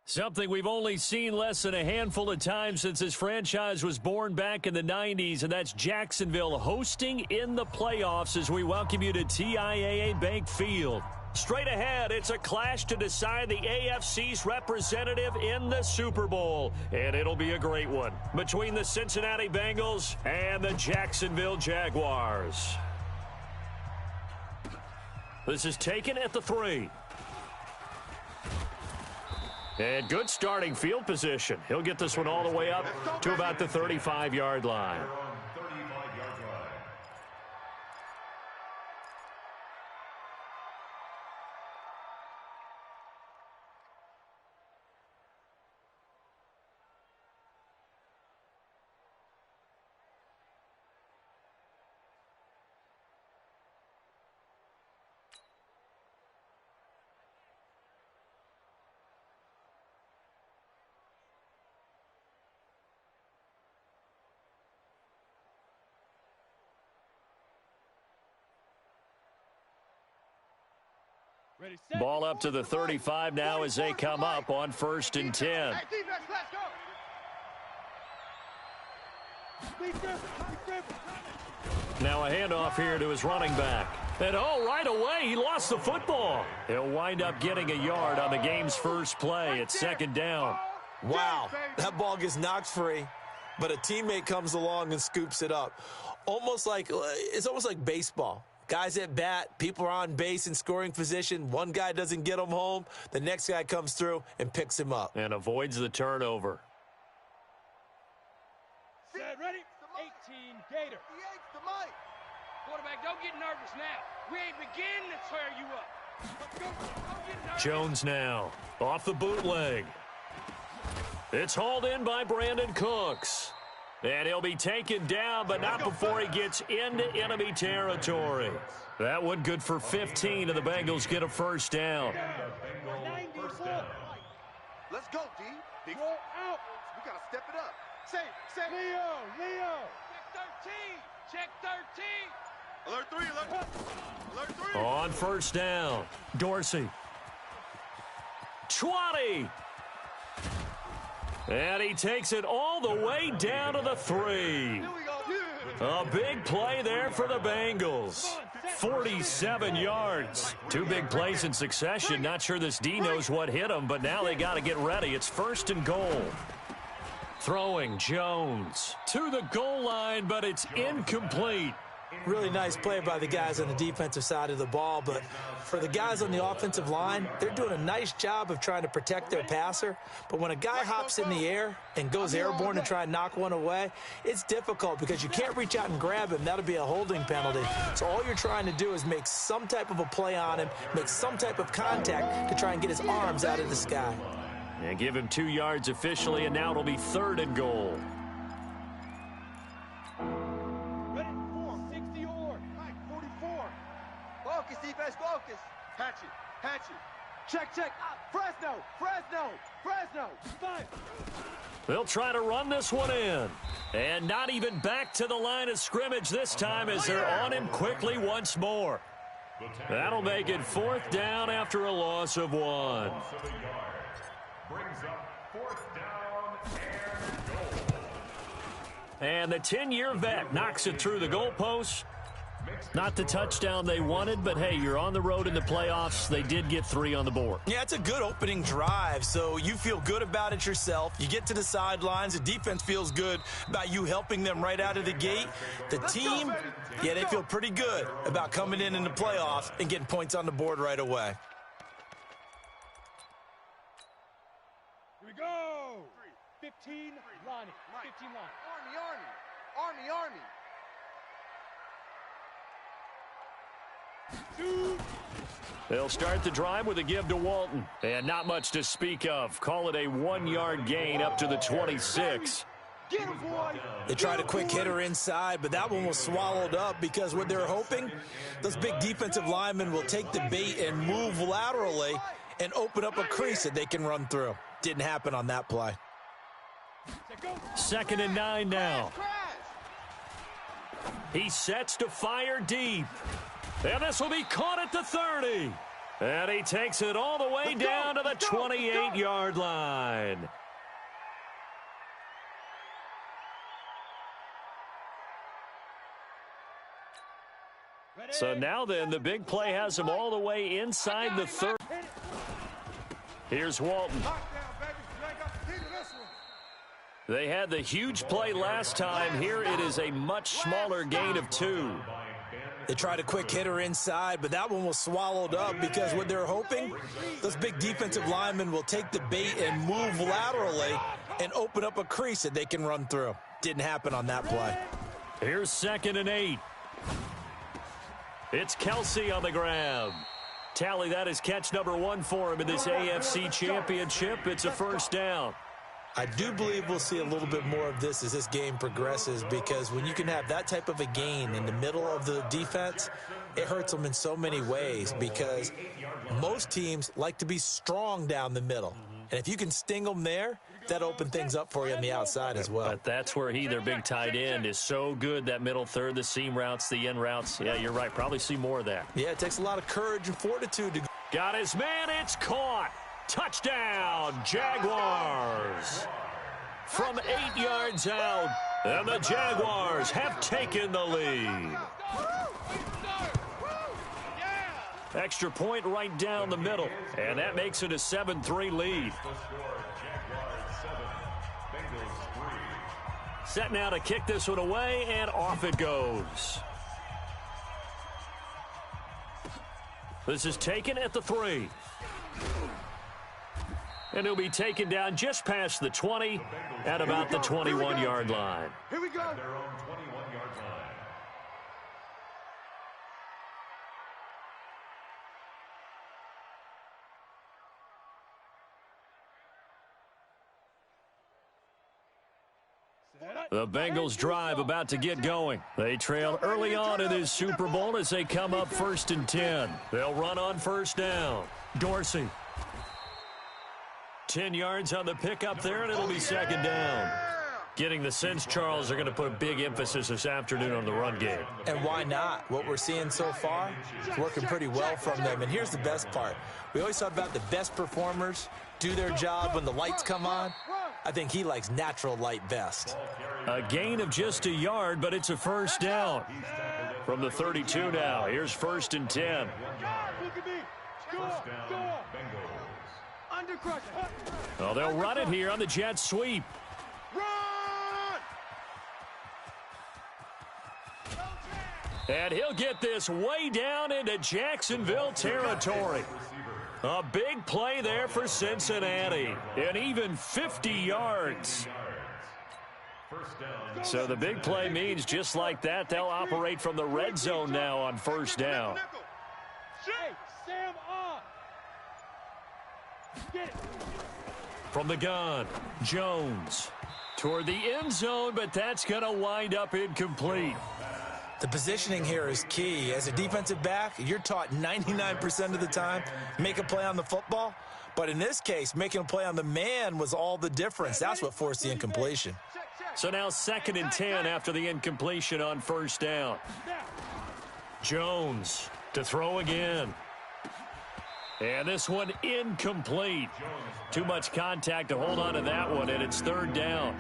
Something we've only seen less than a handful of times since this franchise was born back in the 90s, and that's Jacksonville hosting in the playoffs as we welcome you to TIAA Bank Field. Straight ahead, it's a clash to decide the AFC's representative in the Super Bowl, and it'll be a great one between the Cincinnati Bengals and the Jacksonville Jaguars. This is taken at the 3. And good starting field position. He'll get this one all the way up to about the 35-yard line. Ball up to the 35 now as they come up on 1st and 10. Now a handoff here to his running back. And right away, he lost the football. He'll wind up getting a yard on the game's first play at 2nd down. Wow, that ball gets knocked free, but a teammate comes along and scoops it up. It's almost like baseball. Guys at bat, people are on base in scoring position. One guy doesn't get him home. The next guy comes through and picks him up. And avoids the turnover. Set, ready? 18, Gator. Quarterback, don't get nervous now. We ain't beginning to tear you up. Don't get nervous. Jones now, off the bootleg. It's hauled in by Brandon Cooks. And he'll be taken down, but not before he gets into enemy territory. That one good for 15, and the Bengals get a first down. 94. Let's go, D. Big out. We got to step it up. Say. Leo. Check 13. Alert 3, alert 3. On 1st down, Dorsey. 20. And he takes it all the way down to the 3. A big play there for the Bengals. 47 yards. 2 big plays in succession. Not sure this D knows what hit him, but now they got to get ready. It's 1st and goal. Throwing Jones to the goal line, but it's incomplete. Really nice play by the guys on the defensive side of the ball, but for the guys on the offensive line, they're doing a nice job of trying to protect their passer. But when a guy hops in the air and goes airborne to try and knock one away, it's difficult because you can't reach out and grab him. That'll be a holding penalty. So all you're trying to do is make some type of a play on him, make some type of contact to try and get his arms out of the sky. And give him 2 yards officially, and now it'll be 3rd and goal. Focus, defense, focus. Hatch it. Check. Fresno. 5. They'll try to run this one in. And not even back to the line of scrimmage this time as they're on him quickly once more. That'll make it 4th down after a loss of 1. Brings up 4th down and goal. And the 10-year vet knocks it through the goalpost. Not the touchdown they wanted, but hey, you're on the road in the playoffs. They did get 3 on the board. Yeah, it's a good opening drive, so you feel good about it yourself. You get to the sidelines. The defense feels good about you helping them right out of the gate. The team, yeah, they feel pretty good about coming in the playoffs and getting points on the board right away. Here we go. 15, Lonnie. 15 line. Army. They'll start the drive with a give to Walton. And not much to speak of. Call it a 1-yard gain up to the 26. Get him, boy. They tried a quick hitter inside, but that one was swallowed up because what they're hoping, those big defensive linemen will take the bait and move laterally and open up a crease that they can run through. Didn't happen on that play. 2nd and 9 now. He sets to fire deep. And this will be caught at the 30. And he takes it all the way down to the 28-yard line. So now then, the big play has him all the way inside the 30. Here's Walton. They had the huge play last time. Here it is a much smaller gain of 2. They tried a quick hitter inside, but that one was swallowed up because what they're hoping, those big defensive linemen will take the bait and move laterally and open up a crease that they can run through. Didn't happen on that play. Here's 2nd and 8. It's Kelsey on the grab. Tally, that is catch number 1 for him in this AFC Championship. It's a first down. I do believe we'll see a little bit more of this as this game progresses, because when you can have that type of a gain in the middle of the defense, it hurts them in so many ways, because most teams like to be strong down the middle. And if you can sting them there, that opens things up for you on the outside as well. But that's where their big tight end, is so good, that middle third, the seam routes, the in routes. Yeah, you're right. Probably see more of that. Yeah, it takes a lot of courage and fortitude to... Got his man. It's caught. Touchdown, Jaguars. From 8 yards out, and the Jaguars have taken the lead. Extra point right down the middle, and that makes it a 7-3 lead. Set now to kick this one away, and off it goes. This is taken at the 3. And he'll be taken down just past the 20 at about the 21-yard line. Here we go. At their own 21-yard line. The Bengals drive about to get going. They trail early on in this Super Bowl as they come up 1st and 10. They'll run on first down. Dorsey. 10 yards on the pickup there, and it'll be 2nd down. Getting the sense, Charles, are going to put a big emphasis this afternoon on the run game. And why not? What we're seeing so far is working pretty well from them. And here's the best part. We always talk about the best performers do their job when the lights come on. I think he likes natural light best. A gain of just a yard, but it's a first down. From the 32 now, here's 1st and 10. Well, they'll run it here on the jet sweep. And he'll get this way down into Jacksonville territory. A big play there for Cincinnati. And even 50 yards. So the big play means just like that, they'll operate from the red zone now on first down. From the gun, Jones toward the end zone, but that's going to wind up incomplete. The positioning here is key. As a defensive back, you're taught 99% of the time, make a play on the football. But in this case, making a play on the man was all the difference. That's what forced the incompletion. So now 2nd and 10 after the incompletion on first down. Jones to throw again. And this one incomplete. Too much contact to hold on to that one, and it's 3rd down.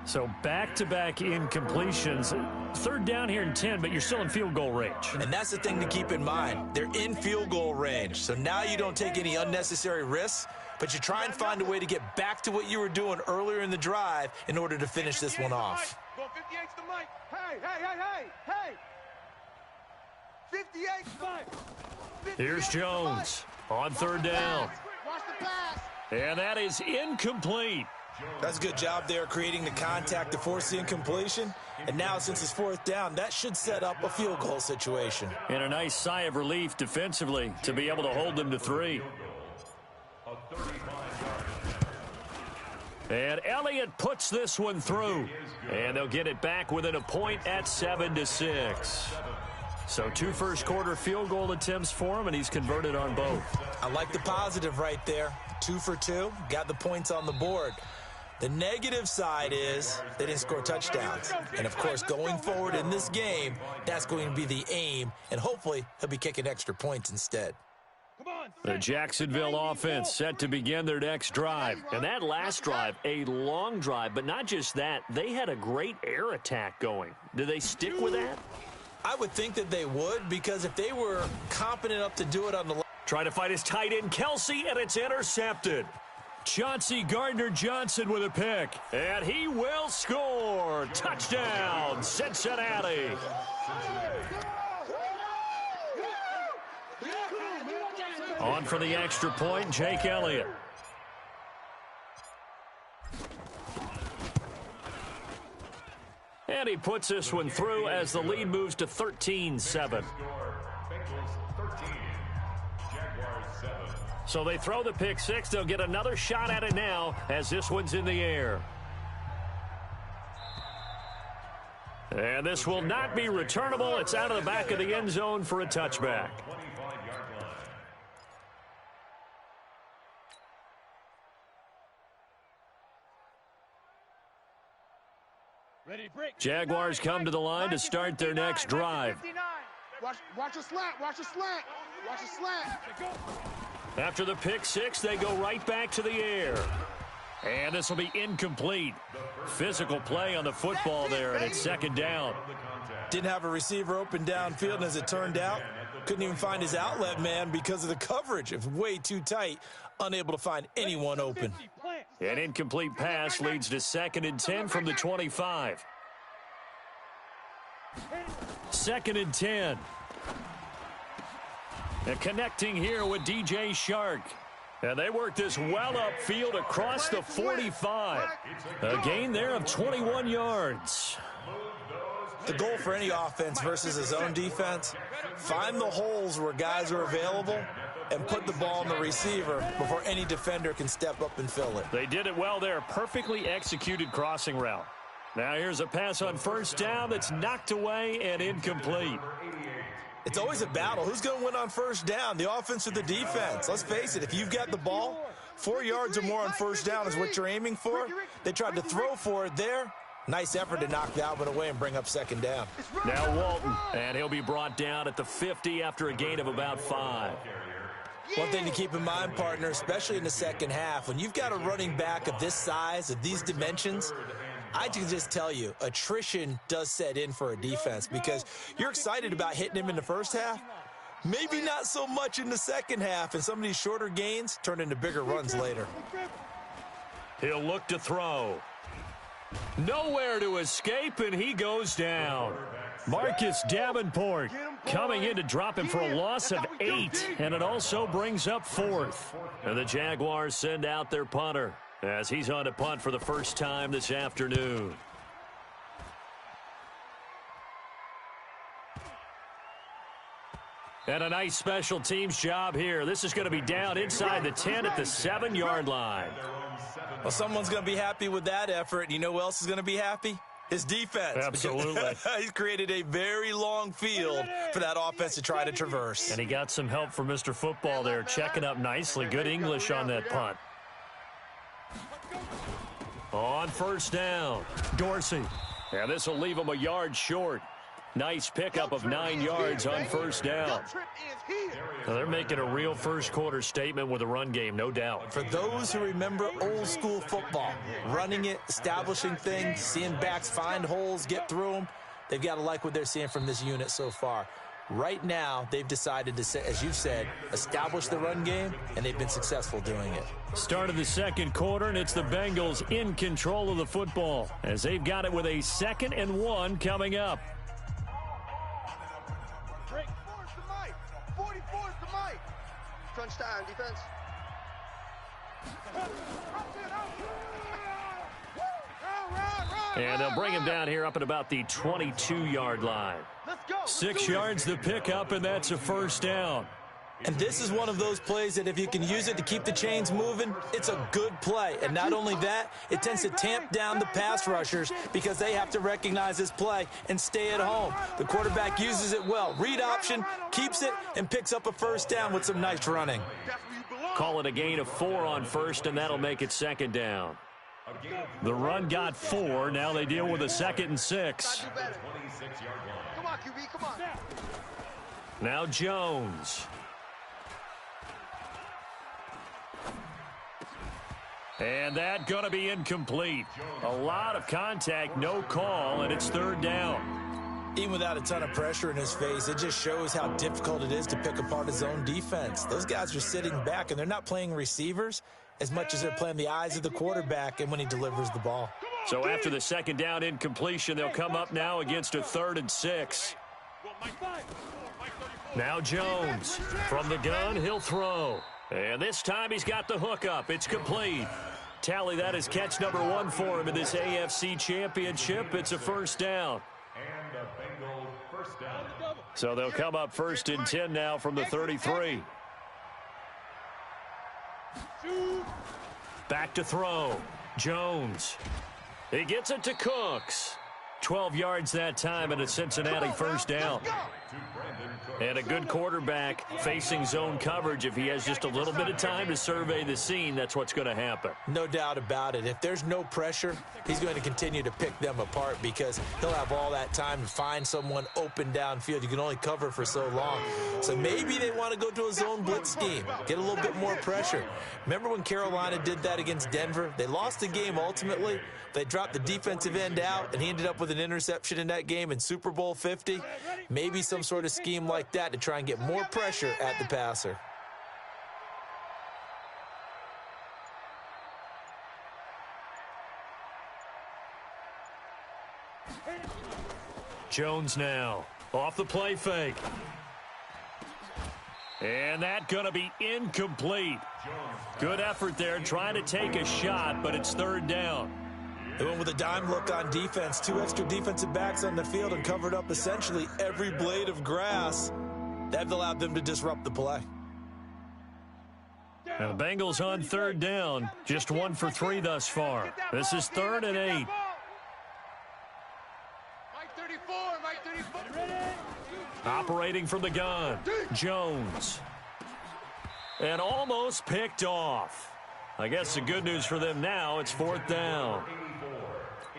So back-to-back incompletions. 3rd down here in 10, but you're still in field goal range. And that's the thing to keep in mind. They're in field goal range. So now you don't take any unnecessary risks, but you try and find a way to get back to what you were doing earlier in the drive in order to finish this one off. Hey! 58. Here's Jones on 3rd down. Watch the pass. And that is incomplete. That's a good job there creating the contact to force the incompletion. And now since it's 4th down, that should set up a field goal situation. And a nice sigh of relief defensively to be able to hold them to 3. And Elliott puts this one through. And they'll get it back within a point at 7-6. So 2 first-quarter field goal attempts for him, and he's converted on both. I like the positive right there. 2 for 2, got the points on the board. The negative side is they didn't score touchdowns. And, of course, going forward in this game, that's going to be the aim, and hopefully he'll be kicking extra points instead. Come on. The Jacksonville offense set to begin their next drive. And that last drive, a long drive, but not just that. They had a great air attack going. Do they stick with that? I would think that they would, because if they were competent enough to do it on the Trying to fight his tight end, Kelsey, and it's intercepted. Chauncey Gardner-Johnson with a pick, and he will score. Touchdown, Cincinnati. On for the extra point, Jake Elliott. And he puts this one through as the lead moves to 13-7. So they throw the pick six. They'll get another shot at it now as this one's in the air. And this will not be returnable. It's out of the back of the end zone for a touchback. Jaguars come to the line to start their next drive. Watch a slant. Watch a slant. Watch a slant. After the pick six, they go right back to the air. And this will be incomplete. Physical play on the football there, and it's second down. Didn't have a receiver open downfield, and as it turned out, couldn't even find his outlet man because of the coverage. It was way too tight, unable to find anyone open. An incomplete pass leads to 2nd and 10 from the 25. 2nd and 10. And connecting here with DJ Shark. And they work this well upfield across the 45. A gain there of 21 yards. The goal for any offense versus his own defense, find the holes where guys are available and put the ball in the receiver before any defender can step up and fill it. They did it well there. Perfectly executed crossing route. Now here's a pass on first down that's knocked away and incomplete. It's always a battle. Who's going to win on first down, the offense or the defense? Let's face it, if you've got the ball, 4 yards or more on first down is what you're aiming for. They tried to throw for it there. Nice effort to knock that one away and bring up second down. Now Walton, and he'll be brought down at the 50 after a gain of about 5. One thing to keep in mind, partner, especially in the second half, when you've got a running back of this size, of these dimensions, I can just tell you, attrition does set in for a defense because you're excited about hitting him in the first half. Maybe not so much in the second half, and some of these shorter gains turn into bigger runs later. He'll look to throw. Nowhere to escape, and he goes down. Marcus Davenport coming in to drop him for a loss of 8, and it also brings up 4th. And the Jaguars send out their punter as he's on to punt for the first time this afternoon. And a nice special teams job here. This is going to be down inside the 10 at the 7-yard line. Well, someone's going to be happy with that effort. And you know who else is going to be happy? His defense. Absolutely. He's created a very long field for that offense to try to traverse. And he got some help from Mr. Football there, checking up nicely. Good English on that punt. On first down, Dorsey. And this will leave him a yard short. Nice pickup of 9 yards on first down. So they're making a real first-quarter statement with a run game, no doubt. For those who remember old-school football, running it, establishing things, seeing backs find holes, get through them, they've got to like what they're seeing from this unit so far. Right now, they've decided to, as you've said, establish the run game, and they've been successful doing it. Start of the second quarter, and it's the Bengals in control of the football as they've got it with a 2nd and 1 coming up. 44's the mic. Crunch time, defense. And they'll bring him down here up at about the 22-yard line. 6 yards the pickup, and that's a first down. And this is one of those plays that if you can use it to keep the chains moving, it's a good play. And not only that, it tends to tamp down the pass rushers because they have to recognize this play and stay at home. The quarterback uses it well. Read option, keeps it, and picks up a first down with some nice running. Call it a gain of 4 on first, and that'll make it second down. The run got 4. Now they deal with a 2nd and 6. Come on, QB, come on. Now Jones. And that going to be incomplete. A lot of contact, no call, and it's third down. Even without a ton of pressure in his face, it just shows how difficult it is to pick apart his own defense. Those guys are sitting back, and they're not playing receivers as much as they're playing the eyes of the quarterback and when he delivers the ball. So after the second down incompletion, they'll come up now against a 3rd and 6. Now Jones from the gun, he'll throw. And this time he's got the hook up. It's complete. Tally that as catch number 1 for him in this AFC Championship. It's a first down. And a Bengal first down. So they'll come up 1st and 10 now from the 33. Back to throw. Jones. He gets it to Cooks. 12 yards that time and a Cincinnati first down. And a good quarterback facing zone coverage. If he has just a little bit of time to survey the scene, that's what's going to happen. No doubt about it. If there's no pressure, he's going to continue to pick them apart because he'll have all that time to find someone open downfield. You can only cover for so long. So maybe they want to go to a zone blitz scheme, get a little bit more pressure. Remember when Carolina did that against Denver? They lost the game ultimately. They dropped the defensive end out, and he ended up with an interception in that game in Super Bowl 50. Maybe some sort of scheme like that to try and get more pressure at the passer. Jones now off the play fake. And that going to be incomplete. Good effort there trying to take a shot, but it's third down. They went with a dime look on defense. 2 extra defensive backs on the field and covered up essentially every blade of grass. That allowed them to disrupt the play. Now the Bengals on third down. Just 1 for 3 thus far. This is 3rd and 8. Mike 34, Mike 34. Operating from the gun. Jones. And almost picked off. I guess the good news for them now, it's 4th down.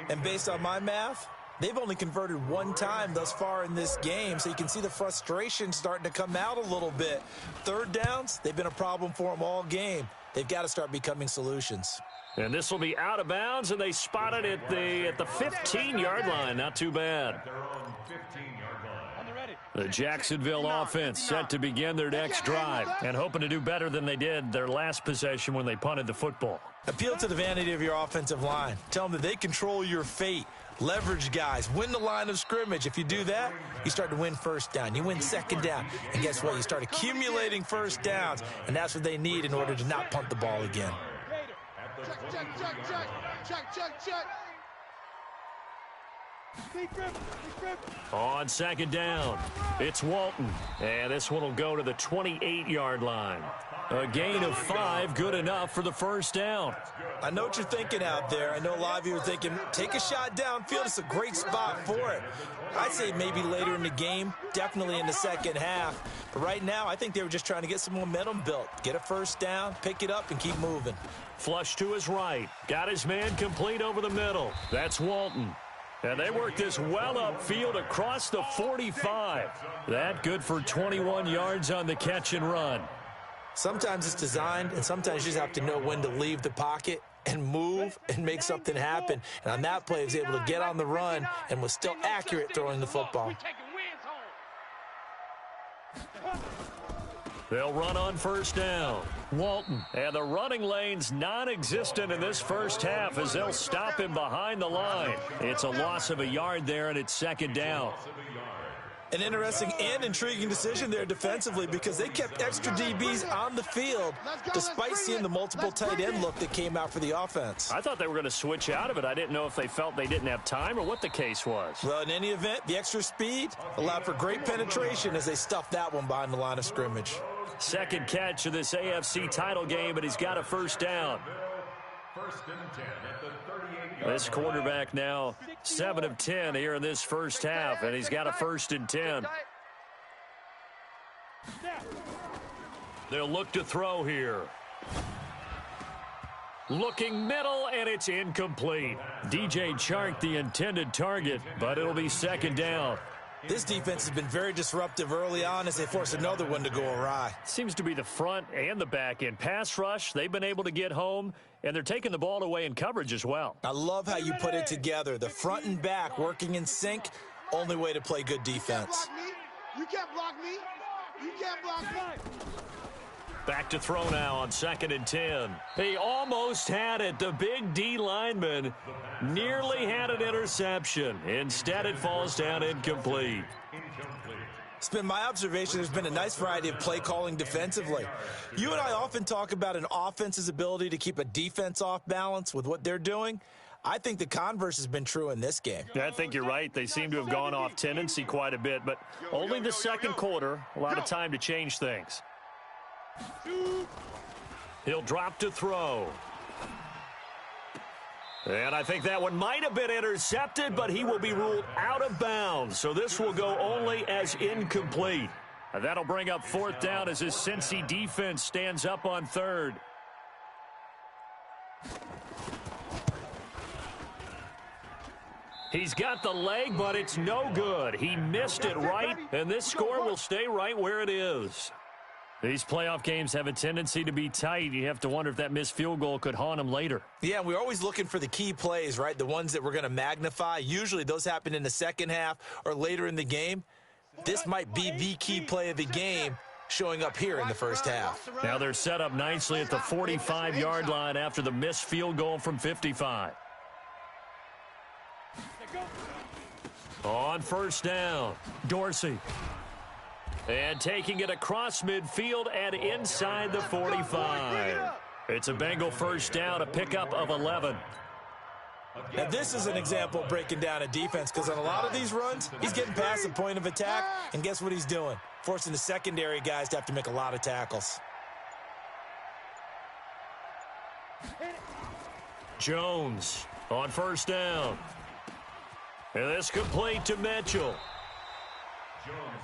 And based on my math, they've only converted 1 time thus far in this game, so you can see the frustration starting to come out a little bit. Third downs, they've been a problem for them all game. They've got to start becoming solutions. And this will be out of bounds, and they spot it at the 15-yard line. Not too bad. The Jacksonville offense set to begin their next drive and hoping to do better than they did their last possession when they punted the football. Appeal to the vanity of your offensive line. Tell them that they control your fate. Leverage guys. Win the line of scrimmage. If you do that, you start to win first down. You win second down. And guess what? You start accumulating first downs. And that's what they need in order to not punt the ball again. Check. On second down, it's Walton. And this one will go to the 28-yard line. A gain of 5, good enough for the first down. I know what you're thinking out there. I know a lot of you are thinking, take a shot downfield. It's a great spot for it. I'd say maybe later in the game, definitely in the second half. But right now, I think they were just trying to get some momentum built. Get a first down, pick it up, and keep moving. Flush to his right. Got his man complete over the middle. That's Walton. And they work this well upfield across the 45. That good for 21 yards on the catch and run. Sometimes it's designed, and sometimes you just have to know when to leave the pocket and move and make something happen. And on that play, he was able to get on the run and was still accurate throwing the football. They'll run on first down. Walton. And the running lane's non-existent in this first half as they'll stop him behind the line. It's a loss of a yard there, and it's second down. An interesting and intriguing decision there defensively because they kept extra DBs on the field despite seeing the multiple tight end look that came out for the offense. I thought they were going to switch out of it. I didn't know if they felt they didn't have time or what the case was. Well, in any event, the extra speed allowed for great penetration as they stuffed that one behind the line of scrimmage. Second catch of this AFC title game, but he's got a first down. First and 10 at the 38-yard This quarterback now 7 of 10 here in this first half, and he's got a first and 10. They'll look to throw here. Looking middle, and it's incomplete. DJ Chark the intended target, but it'll be second down. This defense has been very disruptive early on as they force another one to go awry. Seems to be the front and the back end. Pass rush, they've been able to get home, and they're taking the ball away in coverage as well. I love how you put it together. The front and back working in sync, only way to play good defense. You can't block me. You can't block me. Back to throw now on 2nd and 10. He almost had it. The big D lineman nearly had an interception. Instead, it falls down incomplete. It's been my observation there's been a nice variety of play calling defensively. You and I often talk about an offense's ability to keep a defense off balance with what they're doing. I think the converse has been true in this game. Yeah, I think you're right. They seem to have gone off tendency quite a bit, but only the second quarter, a lot of time to change things. He'll drop to throw. And I think that one might have been intercepted, but he will be ruled out of bounds. So this will go only as incomplete. And that'll bring up 4th down as his Cincy defense stands up on 3rd. He's got the leg, but it's no good. He missed it right, and this score will stay right where it is. These playoff games have a tendency to be tight. You have to wonder if that missed field goal could haunt him later. Yeah, we're always looking for the key plays, right? The ones that we're going to magnify. Usually those happen in the second half or later in the game. This might be the key play of the game showing up here in the first half. Now they're set up nicely at the 45-yard line after the missed field goal from 55. On 1st down, Dorsey. And taking it across midfield and inside the 45. It's a Bengal 1st down, a pickup of 11. Now this is an example of breaking down a defense because on a lot of these runs, he's getting past the point of attack, and guess what he's doing? Forcing the secondary guys to have to make a lot of tackles. Jones on 1st down. And this complete to Mitchell.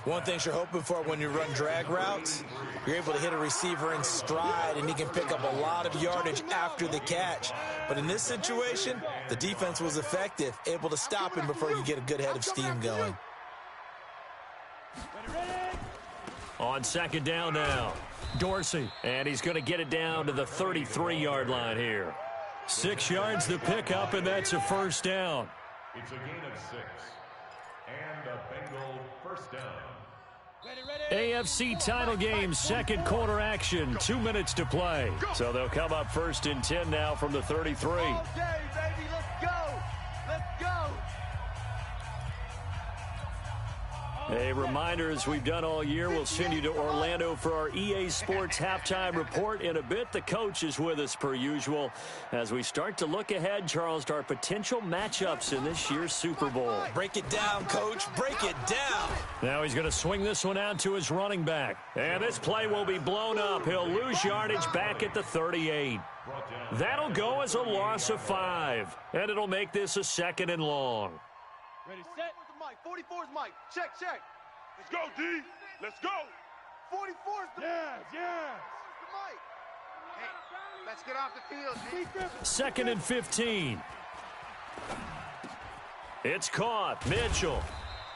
One thing you're hoping for when you run drag routes, you're able to hit a receiver in stride, and he can pick up a lot of yardage after the catch. But in this situation, the defense was effective, able to stop him before you get a good head of steam going. On 2nd down now, Dorsey. And he's going to get it down to the 33-yard line here. 6 yards to pick up, and that's a 1st down. It's a gain of 6. And a Bengal 1st down. AFC title game, 2nd quarter action, 2 minutes to play. So they'll come up 1st and 10 now from the 33. All day, baby. Let's go. Let's go. A reminder, as we've done all year, we'll send you to Orlando for our EA Sports halftime report. In a bit, the coach is with us per usual as we start to look ahead, Charles, to our potential matchups in this year's Super Bowl. Break it down, Coach. Break it down. Now he's going to swing this one out to his running back. And this play will be blown up. He'll lose yardage back at the 38. That'll go as a loss of 5. And it'll make this a 2nd and long. Ready, set. 44's Mike. Check. Let's go, D. Let's go. 44's the Yes. Mike. Hey, let's get off the field, D. 2nd and 15. It's caught. Mitchell.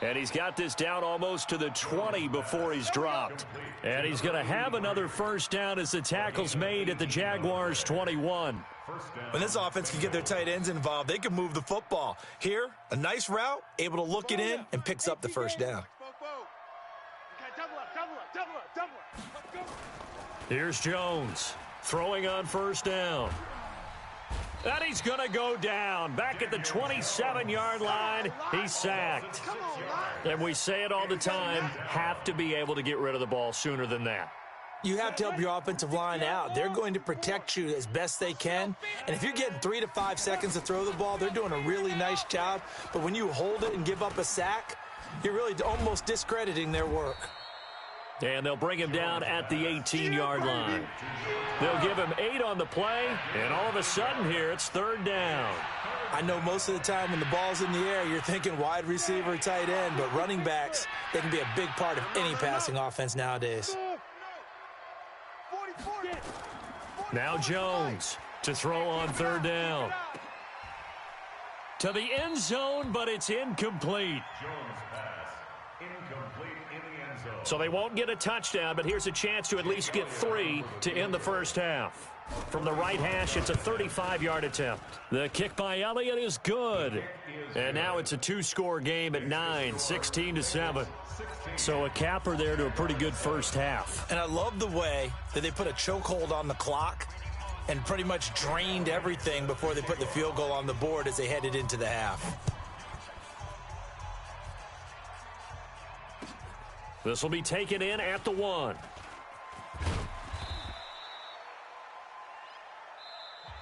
And he's got this down almost to the 20 before he's dropped. And he's going to have another 1st down as the tackle's made at the Jaguars' 21. When this offense can get their tight ends involved, they can move the football. Here, a nice route, able to look it in, and picks up the 1st down. Double up. Here's Jones throwing on 1st down. And he's going to go down. Back at the 27-yard line, he's sacked. And we say it all the time, have to be able to get rid of the ball sooner than that. You have to help your offensive line out. They're going to protect you as best they can. And if you're getting 3 to 5 seconds to throw the ball, they're doing a really nice job. But when you hold it and give up a sack, you're really almost discrediting their work. And they'll bring him down at the 18-yard line. They'll give him 8 on the play, and all of a sudden here, it's 3rd down. I know most of the time when the ball's in the air, you're thinking wide receiver, tight end, but running backs, they can be a big part of any passing offense nowadays. Now Jones to throw on 3rd down. To the end zone, but it's incomplete. So they won't get a touchdown, but here's a chance to at least get 3 to end the first half. From the right hash, it's a 35-yard attempt. The kick by Elliott is good. And now it's a 2-score game at 9, 16-7. So a capper there to a pretty good first half. And I love the way that they put a chokehold on the clock and pretty much drained everything before they put the field goal on the board as they headed into the half. This will be taken in at the 1.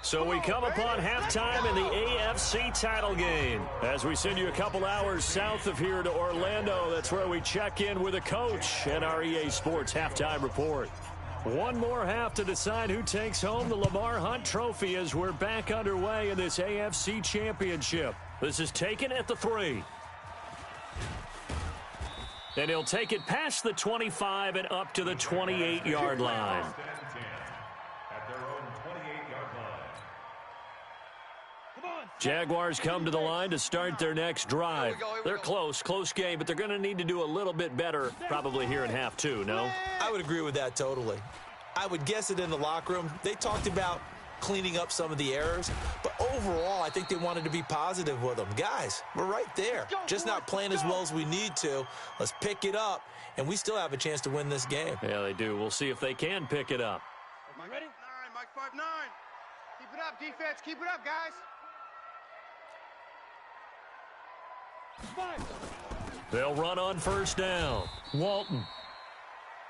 So we come upon halftime in the AFC title game. As we send you a couple hours south of here to Orlando, that's where we check in with a coach and our EA Sports halftime report. One more half to decide who takes home the Lamar Hunt Trophy as we're back underway in this AFC Championship. This is taken at the 3. And he'll take it past the 25 and up to the 28-yard line. Jaguars come to the line to start their next drive. They're close game, but they're going to need to do a little bit better probably here in half 2, no? I would agree with that totally. I would guess it in the locker room. They talked about cleaning up some of the errors, but overall, I think they wanted to be positive with them. Guys, we're right there. Just not playing as well as we need to. Let's pick it up, and we still have a chance to win this game. Yeah, they do. We'll see if they can pick it up. Mike, ready? 9, Mike 5-9. Keep it up, defense. Keep it up, guys. They'll run on first down. Walton.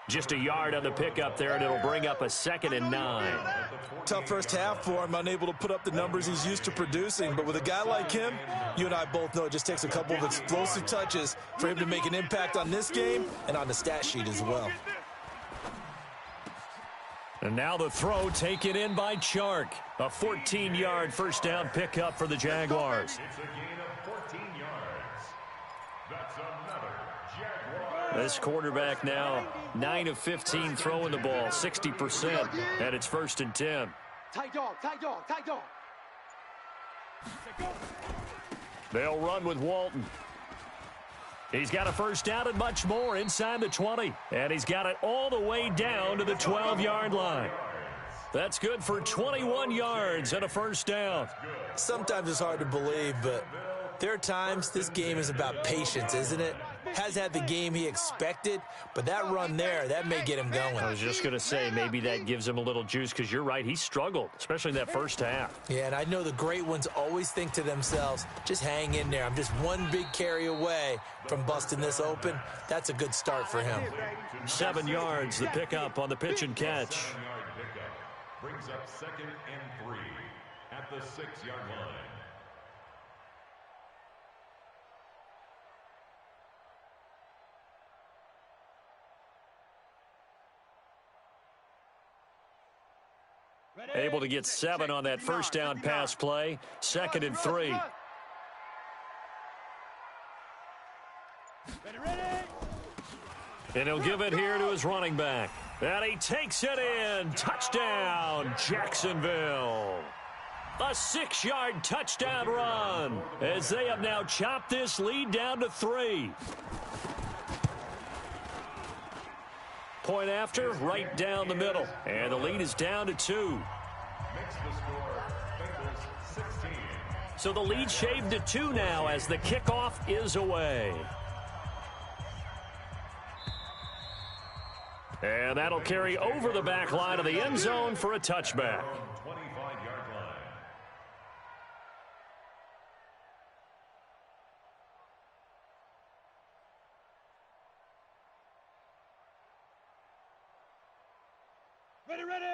Just a yard on the pickup there, and it'll bring up a 2nd and 9. Tough first half for him, unable to put up the numbers he's used to producing. But with a guy like him, you and I both know it just takes a couple of explosive touches for him to make an impact on this game and on the stat sheet as well. And now the throw taken in by Chark. A 14-yard first down pickup for the Jaguars. It's a gain of 14 yards. That's another Jaguar. This quarterback now 9 of 15 throwing the ball, 60%, and it's 1st and 10. Tight dog, tight dog, tight dog. They'll run with Walton. He's got a first down and much more inside the 20. And he's got it all the way down to the 12-yard line. That's good for 21 yards and a first down. Sometimes it's hard to believe, but there are times this game is about patience, isn't it? Has had the game he expected, but that run there, that may get him going. I was just going to say, maybe that gives him a little juice because you're right, he struggled, especially in that first half. Yeah, and I know the great ones always think to themselves, just hang in there. I'm just one big carry away from busting this open. That's a good start for him. 7 yards, the pickup on the pitch and catch. 7-yard pickup brings up 2nd and 3 at the 6-yard line. Able to get 7 on that first down pass play. 2nd and 3. And he'll give it here to his running back. And he takes it in. Touchdown, Jacksonville. A 6-yard touchdown run as they have now chopped this lead down to 3. Point after, right down the middle. And the lead is down to 2. Makes the score Bengals 16. So the lead shaved to 2 now as the kickoff is away. And that'll carry over the back line of the end zone for a touchback. 25-yard line.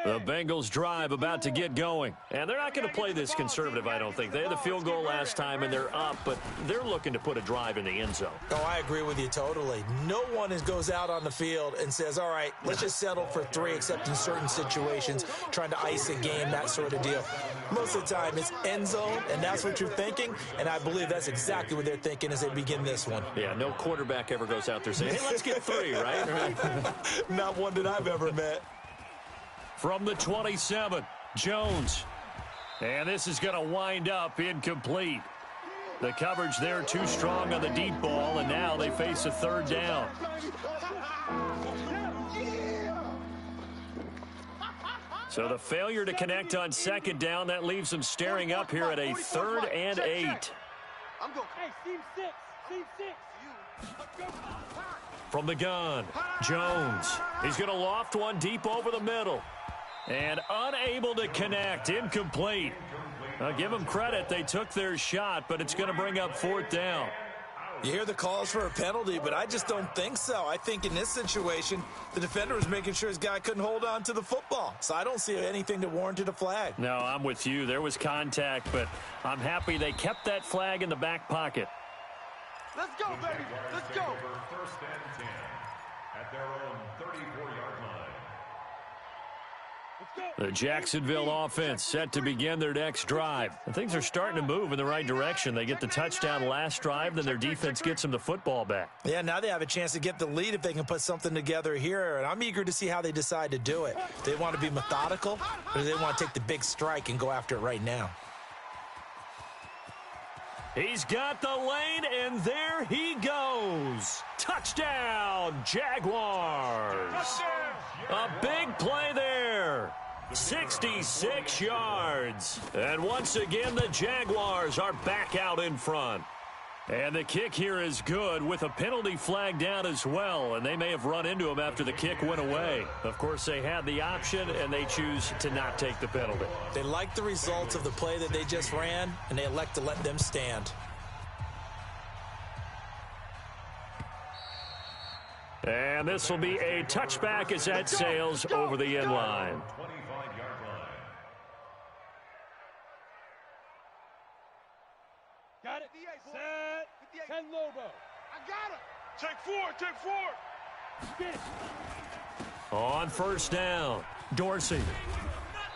The Bengals drive about to get going. And they're not going to play this conservative, I don't think. They had the field goal last time, and they're up, but they're looking to put a drive in the end zone. Oh, I agree with you totally. No one goes out on the field and says, all right, let's just settle for 3, except in certain situations, trying to ice a game, that sort of deal. Most of the time, it's end zone, and that's what you're thinking, and I believe that's exactly what they're thinking as they begin this one. Yeah, no quarterback ever goes out there saying, hey, let's get 3, right? Not one that I've ever met. From the 27, Jones. And this is going to wind up incomplete. The coverage there too strong on the deep ball, and now they face a third down. So the failure to connect on second down, that leaves them staring up here at a 3rd and 8. I'm going. Hey, team 6. Team 6. From the gun, Jones. He's going to loft one deep over the middle. And unable to connect, incomplete. I'll give them credit. They took their shot, but it's going to bring up 4th down. You hear the calls for a penalty, but I just don't think so. I think in this situation, the defender was making sure his guy couldn't hold on to the football. So I don't see anything that warranted a flag. No, I'm with you. There was contact, but I'm happy they kept that flag in the back pocket. Let's go, baby. Let's go. 1st and 10 at their own 34-yard line. The Jacksonville offense set to begin their next drive. And things are starting to move in the right direction. They get the touchdown last drive, then their defense gets them the football back. Yeah, now they have a chance to get the lead if they can put something together here. And I'm eager to see how they decide to do it. Do they want to be methodical, or do they want to take the big strike and go after it right now? He's got the lane, and there he goes. Touchdown, Jaguars. A big play there. 66 yards. And once again, the Jaguars are back out in front. And the kick here is good with a penalty flag down as well. And they may have run into him after the kick went away. Of course, they had the option, and they choose to not take the penalty. They like the results of the play that they just ran, and they elect to let them stand. And this will be a touchback as that sails over the end line. 25-yard line. Got it. Set. 10 Lobo. I got him. Take 4. On 1st down, Dorsey.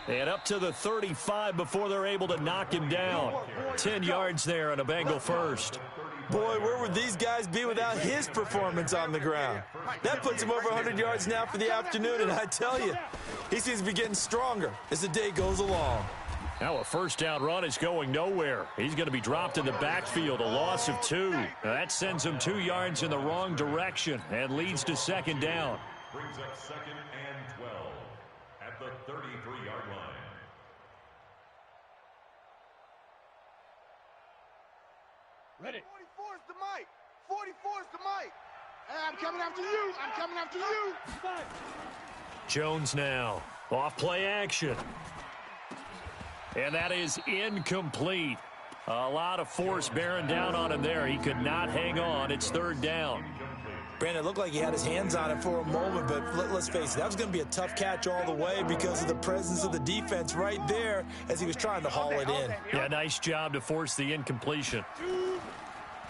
And up to the 35 before they're able to knock him down. 10 yards there on a Bengal first. Boy, where would these guys be without his performance on the ground? That puts him over 100 yards now for the afternoon, and I tell you, he seems to be getting stronger as the day goes along. Now a 1st down run is going nowhere. He's going to be dropped in the backfield, a loss of 2. Now that sends him 2 yards in the wrong direction and leads to 2nd down. Brings up 2nd and 12 at the 33-yard line. Ready. 44 is the mic. 44 is the mic. Hey, I'm coming after you. I'm coming after you. Jones now. Off play action. And that is incomplete. A lot of force bearing down on him there. He could not hang on. It's 3rd down. Brandon, it looked like he had his hands on it for a moment, but let's face it, that was going to be a tough catch all the way because of the presence of the defense right there as he was trying to haul it in. Yeah, nice job to force the incompletion.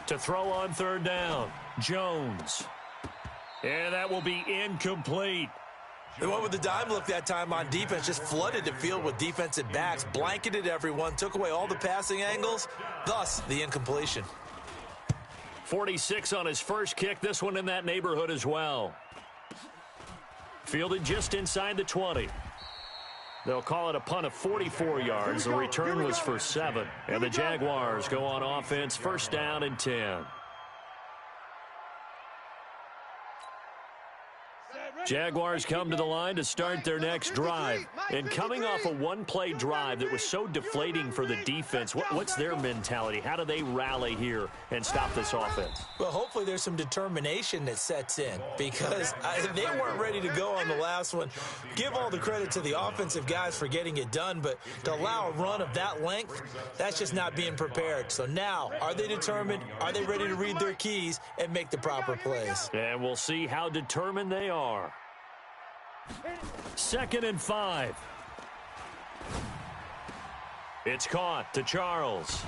To throw on 3rd down, Jones. And that will be incomplete. They went with the dime look that time on defense, just flooded the field with defensive backs, blanketed everyone, took away all the passing angles, thus the incompletion. 46 on his first kick, this one in that neighborhood as well. Fielded just inside the 20. They'll call it a punt of 44 yards. The return was for 7. And the Jaguars go on offense, 1st down and 10. Jaguars come to the line to start their next drive. And coming off a one-play drive that was so deflating for the defense, what's their mentality? How do they rally here and stop this offense? Well, hopefully there's some determination that sets in because they weren't ready to go on the last one. Give all the credit to the offensive guys for getting it done, but to allow a run of that length, that's just not being prepared. So now, are they determined? Are they ready to read their keys and make the proper plays? And we'll see how determined they are. 2nd and 5. It's caught to Charles.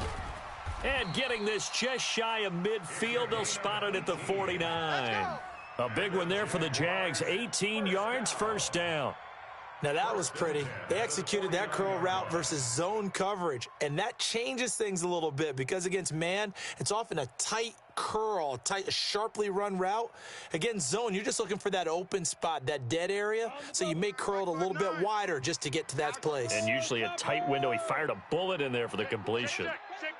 And getting this just shy of midfield, they'll spot it at the 49. A big one there for the Jags. 18 yards, 1st down. Now that was pretty. They executed that curl route versus zone coverage, and that changes things a little bit because against man, it's often a tight curl, tight, sharply run route. Against zone, you're just looking for that open spot, that dead area, so you may curl it a little bit wider just to get to that place. And usually a tight window. He fired a bullet in there for the completion. Check.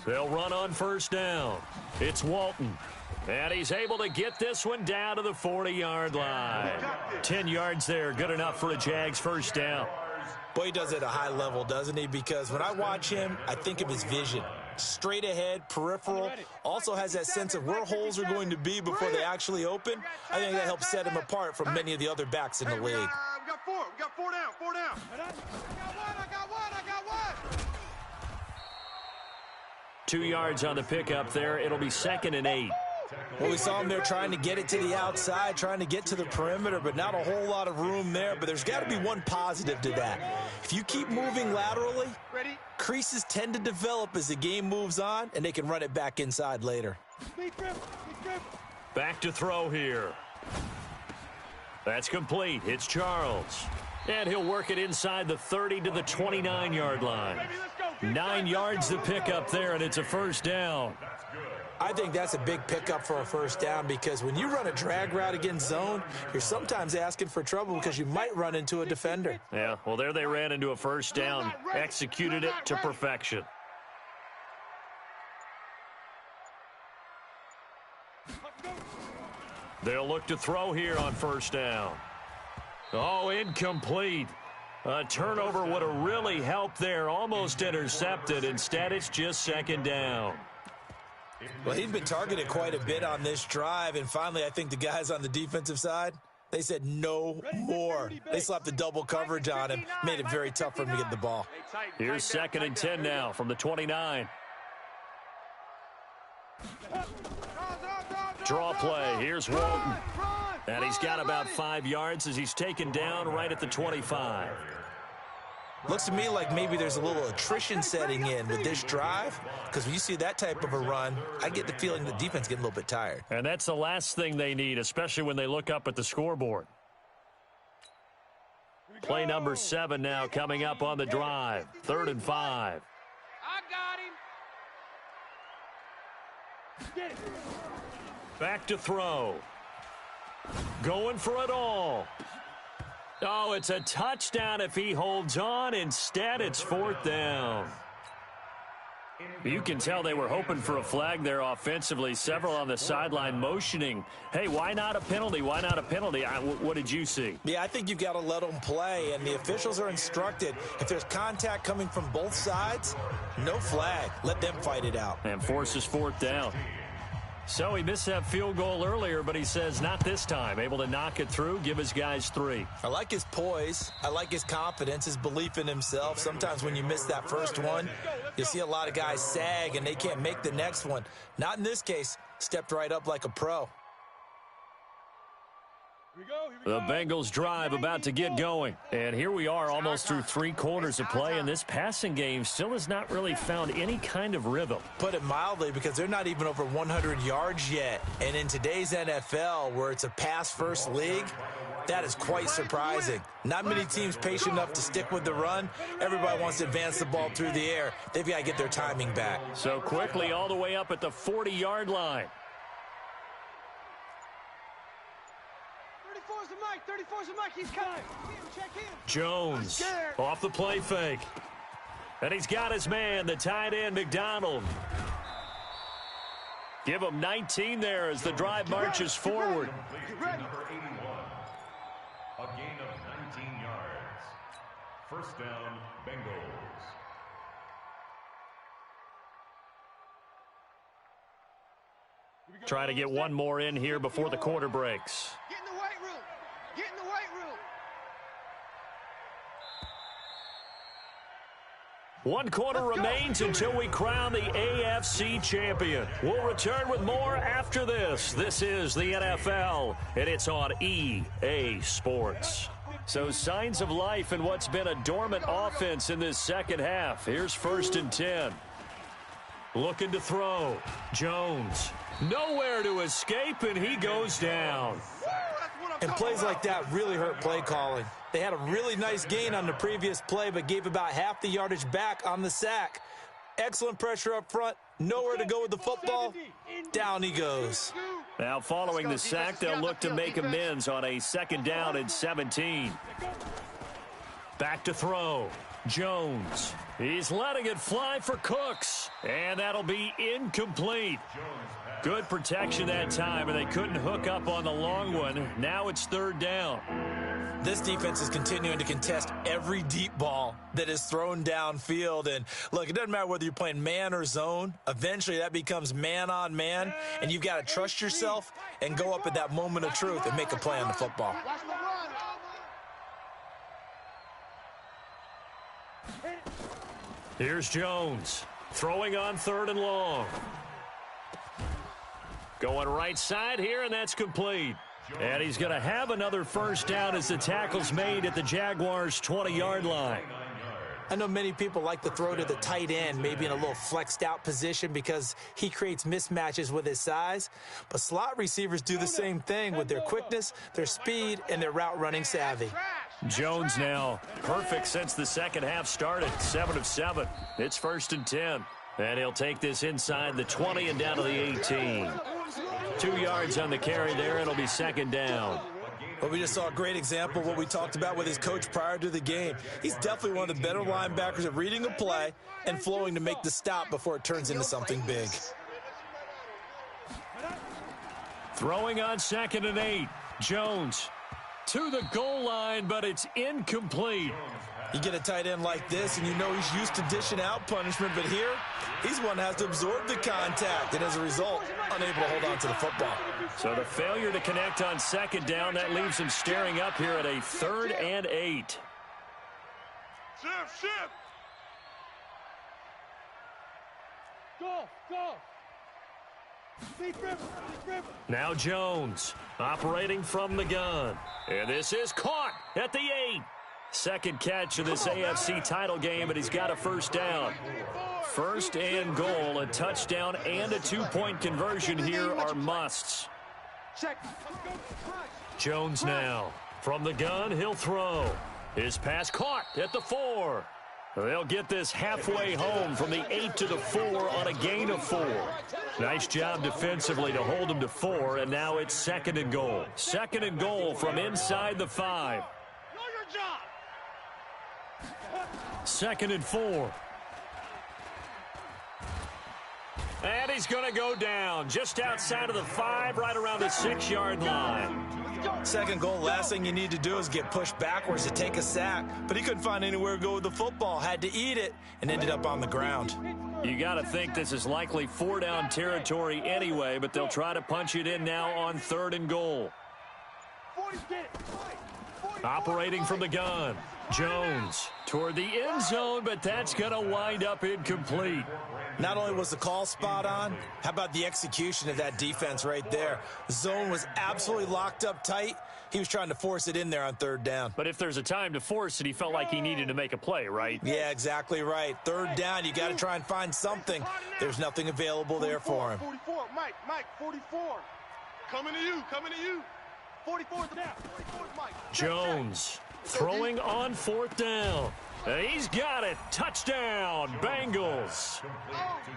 They'll run on first down. It's Walton. And he's able to get this one down to the 40-yard line. 10 yards there, good enough for a Jags first down. Boy, he does it at a high level, doesn't he? Because when I watch him, I think of his vision. Straight ahead, peripheral, also has that sense of where holes are going to be before they actually open. I think that helps set him apart from many of the other backs in the league. We got four down. I got one. 2 yards on the pickup there. It'll be 2nd and 8. Well, we saw him there trying to get it to the outside, trying to get to the perimeter, but not a whole lot of room there. But there's got to be one positive to that. If you keep moving laterally, creases tend to develop as the game moves on, and they can run it back inside later. Back to throw here. That's complete. It's Charles. And he'll work it inside the 30 to the 29-yard line. 9 yards to pick up there, and it's a first down. I think that's a big pickup for a first down because when you run a drag route against zone, you're sometimes asking for trouble because you might run into a defender. Yeah, well, there they ran into a first down, executed it to perfection. They'll look to throw here on first down. Oh, incomplete. A turnover would have really helped there, almost intercepted. Instead, it's just 2nd down. Well, he's been targeted quite a bit on this drive, and finally I think the guys on the defensive side, they said no more. They slapped the double coverage on him, made it very tough for him to get the ball. Here's 2nd and 10 now from the 29. Draw play. Here's Walton. And he's got about 5 yards as he's taken down right at the 25. Looks to me like maybe there's a little attrition setting in with this drive, because when you see that type of a run, I get the feeling the defense getting a little bit tired. And that's the last thing they need, especially when they look up at the scoreboard. Play number 7 now coming up on the drive. 3rd and 5. I got him. Back to throw. Going for it all. Oh, it's a touchdown if he holds on. Instead, it's 4th down. You can tell they were hoping for a flag there offensively. Several on the sideline motioning. Hey, why not a penalty? Why not a penalty? What did you see? Yeah, I think you've got to let them play, and the officials are instructed. If there's contact coming from both sides, no flag. Let them fight it out. And forces 4th down. So he missed that field goal earlier, but he says not this time. Able to knock it through, give his guys 3. I like his poise. I like his confidence, his belief in himself. Sometimes when you miss that first one, you see a lot of guys sag and they can't make the next one. Not in this case. Stepped right up like a pro. The Bengals drive about to get going. And here we are almost through 3 quarters of play, and this passing game still has not really found any kind of rhythm. Put it mildly, because they're not even over 100 yards yet. And in today's NFL, where it's a pass-first league, that is quite surprising. Not many teams patient enough to stick with the run. Everybody wants to advance the ball through the air. They've got to get their timing back. So quickly all the way up at the 40-yard line. 34's the Mike. He's coming. Check him. Jones off the play fake. And he's got his man, the tight end, McDonald. Give him 19 there as the drive marches forward. Number 81. A gain of 19 yards. First down, Bengals. Try to get one more in here before the quarter breaks. Get in the weight room. Get in the weight room. 1 quarter remains until we crown the AFC champion. We'll return with more after this. This is the NFL, and it's on EA Sports. So signs of life in what's been a dormant offense in this second half. Here's 1st and 10. Looking to throw. Jones. Nowhere to escape, and he goes down. And plays like that really hurt play calling. They had a really nice gain on the previous play, but gave about half the yardage back on the sack. Excellent pressure up front. Nowhere to go with the football. Down he goes. Now following the sack, they'll look to make amends on a 2nd down and 17. Back to throw. Jones. He's letting it fly for Cooks. And that'll be incomplete. Good protection that time, and they couldn't hook up on the long one. Now it's third down. This defense is continuing to contest every deep ball that is thrown downfield. And, look, it doesn't matter whether you're playing man or zone. Eventually, that becomes man-on-man, and you've got to trust yourself and go up at that moment of truth and make a play on the football. Here's Jones, throwing on third and long. Going right side here, and that's complete. And he's going to have another first down as the tackle's made at the Jaguars' 20-yard line. I know many people like to throw to the tight end, maybe in a little flexed out position because he creates mismatches with his size. But slot receivers do the same thing with their quickness, their speed, and their route running savvy. Jones now perfect since the second half started. 7 of 7. It's 1st and 10. And he'll take this inside the 20 and down to the 18. 2 yards on the carry there. It'll be second down. Well, we just saw a great example of what we talked about with his coach prior to the game. He's definitely one of the better linebackers at reading a play and flowing to make the stop before it turns into something big. Throwing on 2nd and 8. Jones to the goal line, but it's incomplete. You get a tight end like this, and you know he's used to dishing out punishment, but here, he's one that has to absorb the contact, and as a result, unable to hold on to the football. So the failure to connect on 2nd down, that leaves him staring up here at a 3rd and 8. Shift. Go. Now Jones operating from the gun. And this is caught at the 8. Second catch of this AFC title game, but he's got a first down. 1st and goal, a touchdown and a 2-point conversion here are musts. Jones now from the gun, he'll throw. His pass caught at the 4. They'll get this halfway home from the 8 to the 4 on a gain of 4. Nice job defensively to hold him to 4, and now it's 2nd and goal. 2nd and goal from inside the 5. 2nd and 4. And he's going to go down just outside of the 5, right around the 6-yard line. 2nd goal, last thing you need to do is get pushed backwards to take a sack. But he couldn't find anywhere to go with the football, had to eat it, and ended up on the ground. You got to think this is likely 4-down territory anyway, but they'll try to punch it in now on 3rd and goal. Operating from the gun. Jones toward the end zone, but that's going to wind up incomplete. Not only was the call spot on, how about the execution of that defense right there? The zone was absolutely locked up tight. He was trying to force it in there on 3rd down. But if there's a time to force it, he felt like he needed to make a play, right? Yeah, exactly right. 3rd down, you got to try and find something. There's nothing available there for him. 44, Mike, 44. Coming to you. 44 is down. 44 is Mike. Jones throwing on 4th down. He's got it. Touchdown, Bengals.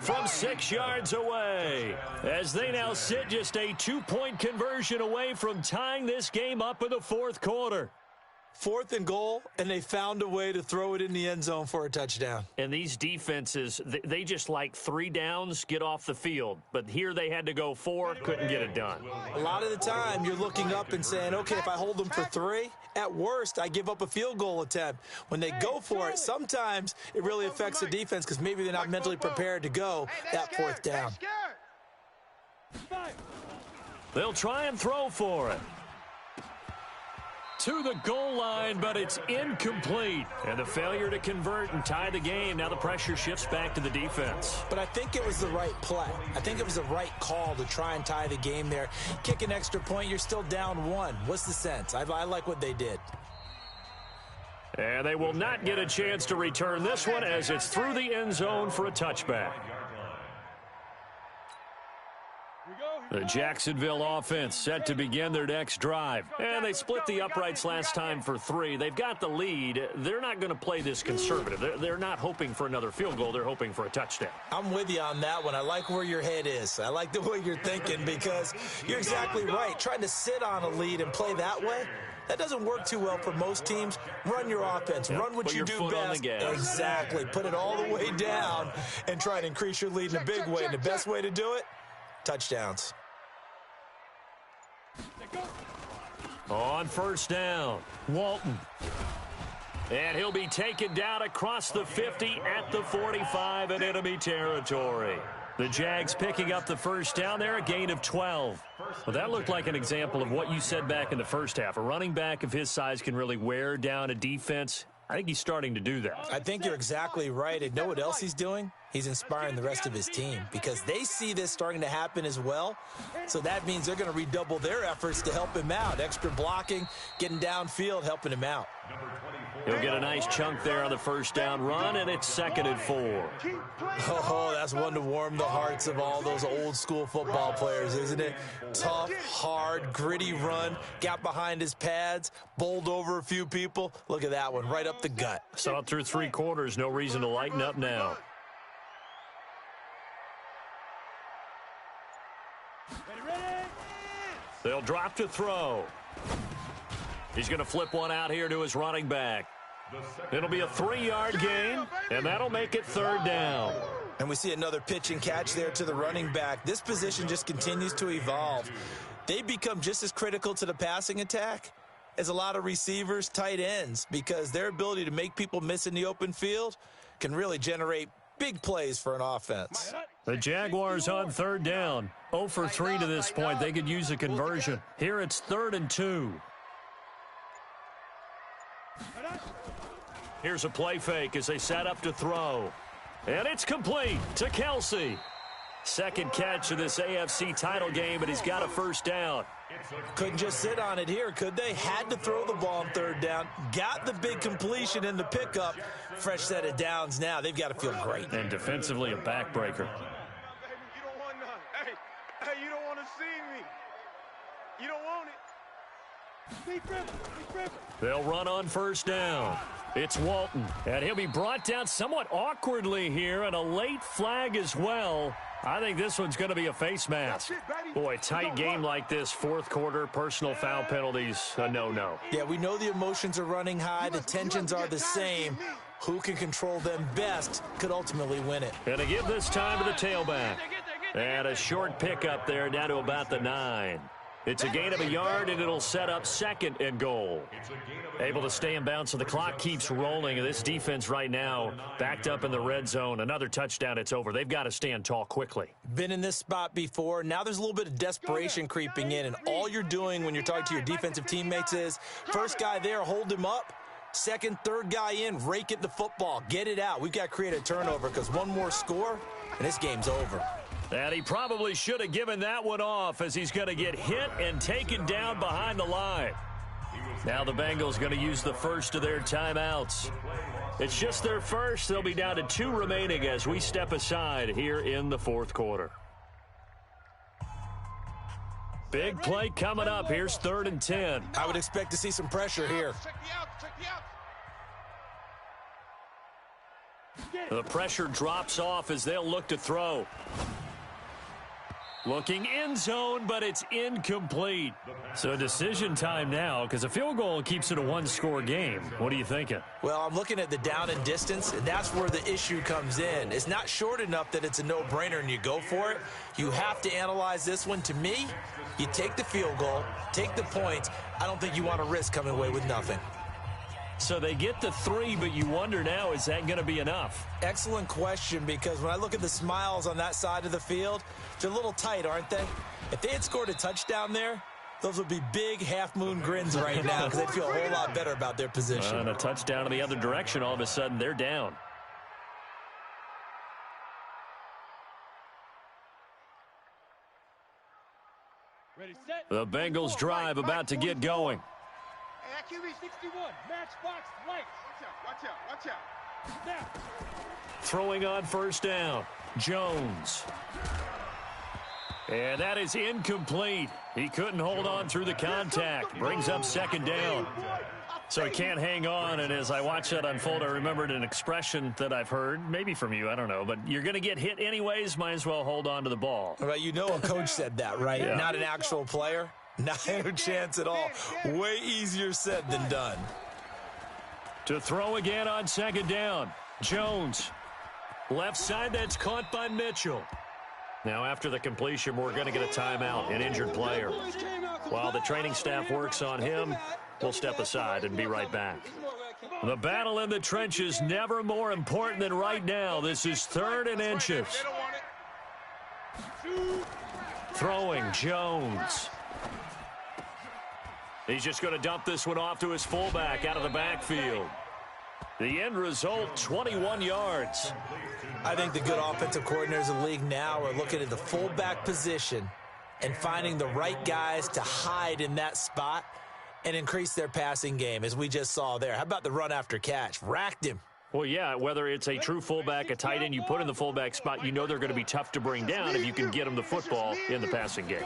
From 6 yards away. As they now sit just a 2-point conversion away from tying this game up in the 4th quarter. 4th and goal, and they found a way to throw it in the end zone for a touchdown. And these defenses, they just like 3 downs, get off the field. But here they had to go 4, couldn't get it done. A lot of the time, you're looking up and saying, okay, if I hold them for 3, at worst, I give up a field goal attempt. When they go for it, sometimes it really affects the defense because maybe they're not mentally prepared to go that 4th down. They'll try and throw for it. To the goal line, but it's incomplete. And the failure to convert and tie the game. Now the pressure shifts back to the defense. But I think it was the right play. I think it was the right call to try and tie the game there. Kick an extra point, you're still down 1. What's the sense? I like what they did. And they will not get a chance to return this one as it's through the end zone for a touchback. The Jacksonville offense set to begin their next drive. And they split the uprights last time for 3. They've got the lead. They're not going to play this conservative. They're not hoping for another field goal. They're hoping for a touchdown. I'm with you on that one. I like where your head is. I like the way you're thinking because you're exactly right. Trying to sit on a lead and play that way, That doesn't work too well for most teams. Run your offense. Run what you do best. Exactly. Put it all the way down and try to increase your lead in a big way. And the best way to do it, touchdowns. On first down, Walton. And he'll be taken down across the 50 at the 45 in enemy territory. The Jags picking up the first down there, a gain of 12. Well, that looked like an example of what you said back in the first half. A running back of his size can really wear down a defense. I think he's starting to do that. I think you're exactly right. And know what else he's doing? He's inspiring the rest of his team because they see this starting to happen as well. So that means they're going to redouble their efforts to help him out. Extra blocking, getting downfield, helping him out. He'll get a nice chunk there on the first down run, and it's 2nd and 4. Oh, that's one to warm the hearts of all those old-school football players, isn't it? Tough, hard, gritty run, got behind his pads, bowled over a few people. Look at that one, right up the gut. Saw it through 3 quarters, no reason to lighten up now. They'll drop to throw. He's going to flip one out here to his running back. It'll be a 3-yard gain, and that'll make it 3rd down. And we see another pitch and catch there to the running back. This position just continues to evolve. They become just as critical to the passing attack as a lot of receivers, tight ends, because their ability to make people miss in the open field can really generate big plays for an offense. The Jaguars on 3rd down. 0 for 3 to this point. They could use a conversion. Here it's 3rd and 2. Here's a play fake as they set up to throw. And it's complete to Kelsey. 2nd catch of this AFC title game, and he's got a first down. Couldn't just sit on it here, could they? Had to throw the ball on 3rd down. Got the big completion in the pickup. Fresh set of downs now. They've got to feel great. And defensively a backbreaker. You don't want none. Hey, you don't want to see me. You don't want it. They'll run on first down. It's Walton, and he'll be brought down somewhat awkwardly here, and a late flag as well. I think this one's going to be a face mask. Boy, tight game like this, 4th quarter, personal foul penalties, a no-no. Yeah, we know the emotions are running high. The tensions are the same. Who can control them best could ultimately win it. And to give this time to the tailback. And a short pickup there down to about the 9. It's a gain of 1 yard, and it'll set up 2nd and goal. Able to stay in bounds, so the clock keeps rolling. This defense right now backed up in the red zone. Another touchdown, it's over. They've got to stand tall quickly. Been in this spot before. Now there's a little bit of desperation creeping in, and all you're doing when you're talking to your defensive teammates is first guy there, hold him up. 2nd, 3rd guy in, rake it the football. Get it out. We've got to create a turnover because one more score, and this game's over. And he probably should have given that one off as he's going to get hit and taken down behind the line. Now the Bengals going to use the first of their timeouts. It's just their first. They'll be down to 2 remaining as we step aside here in the 4th quarter. Big play coming up. Here's 3rd and 10. I would expect to see some pressure here. The pressure drops off as they'll look to throw. Looking end zone, but it's incomplete. So decision time now, because a field goal keeps it a 1-score game. What are you thinking? Well, I'm looking at the down and distance, and that's where the issue comes in. It's not short enough that it's a no-brainer and you go for it. You have to analyze this one. To me, you take the field goal, take the points. I don't think you want to risk coming away with nothing. So they get the 3, but you wonder now, is that going to be enough? Excellent question, because when I look at the smiles on that side of the field, they're a little tight, aren't they? If they had scored a touchdown there, those would be big half-moon grins right now because they'd feel a whole lot better about their position. And a touchdown in the other direction, all of a sudden they're down. Ready, set. The Bengals drive about to get going. QB 61, matchbox lights. Watch out. Snap. Throwing on first down, Jones. And that is incomplete. He couldn't hold on through the contact. Brings up 2nd down. So he can't hang on, and as I watched that unfold, I remembered an expression that I've heard, maybe from you, I don't know, but you're going to get hit anyways, might as well hold on to the ball. All right, you know a coach said that, right? Yeah. Not an actual player. Not a chance at all. Way easier said than done. To throw again on second down. Jones. Left side, that's caught by Mitchell. Now after the completion, we're going to get a timeout, an injured player. While the training staff works on him, we'll step aside and be right back. The battle in the trenches never more important than right now. This is 3rd and inches. Throwing, Jones. He's just going to dump this one off to his fullback out of the backfield. The end result, 21 yards. I think the good offensive coordinators in the league now are looking at the fullback position and finding the right guys to hide in that spot and increase their passing game, as we just saw there. How about the run after catch? Racked him. Well, yeah, whether it's a true fullback, a tight end you put in the fullback spot, you know they're going to be tough to bring down if you can get them the football in the passing game.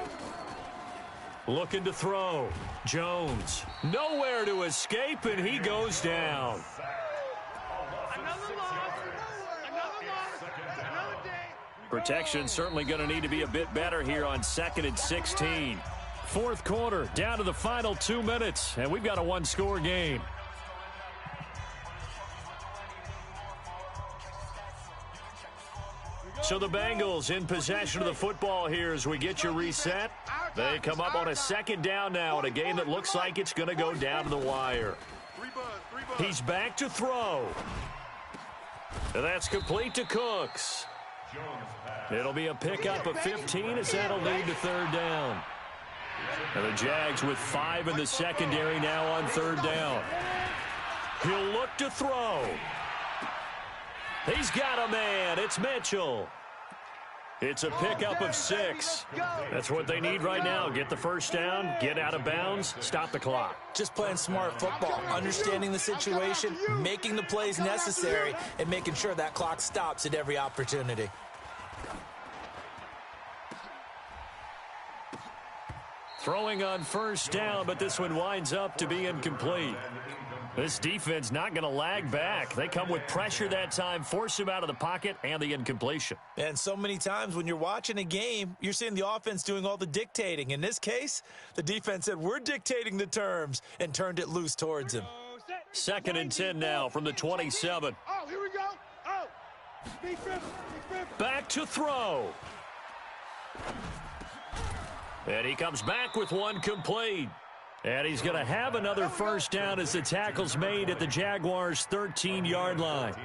Looking to throw. Jones. Nowhere to escape, and he goes down. Protection certainly going to need to be a bit better here on 2nd and 16. 4th quarter, down to the final 2 minutes, and we've got a one-score game. So the Bengals in possession of the football here as we get you reset. They come up on a 2nd down now in a game that looks like it's going to go down to the wire. He's back to throw. And that's complete to Cooks. It'll be a pickup of 15 as that'll lead to 3rd down. And the Jags with 5 in the secondary now on 3rd down. He'll look to throw. He's got a man. It's Mitchell. It's a pickup of 6. That's what they need right now. Get the first down, get out of bounds, stop the clock. Just playing smart football, understanding the situation, making the plays necessary, and making sure that clock stops at every opportunity. Throwing on 1st down, but this one winds up to be incomplete. This defense not going to lag back. They come with pressure that time, force him out of the pocket, and the incompletion. And so many times when you're watching a game, you're seeing the offense doing all the dictating. In this case, the defense said, we're dictating the terms, and turned it loose towards him. 2nd and 10 now from the 27. Oh, here we go. Oh. Back to throw. And he comes back with one complete. And he's going to have another first down as the tackle's made at the Jaguars' 13-yard line.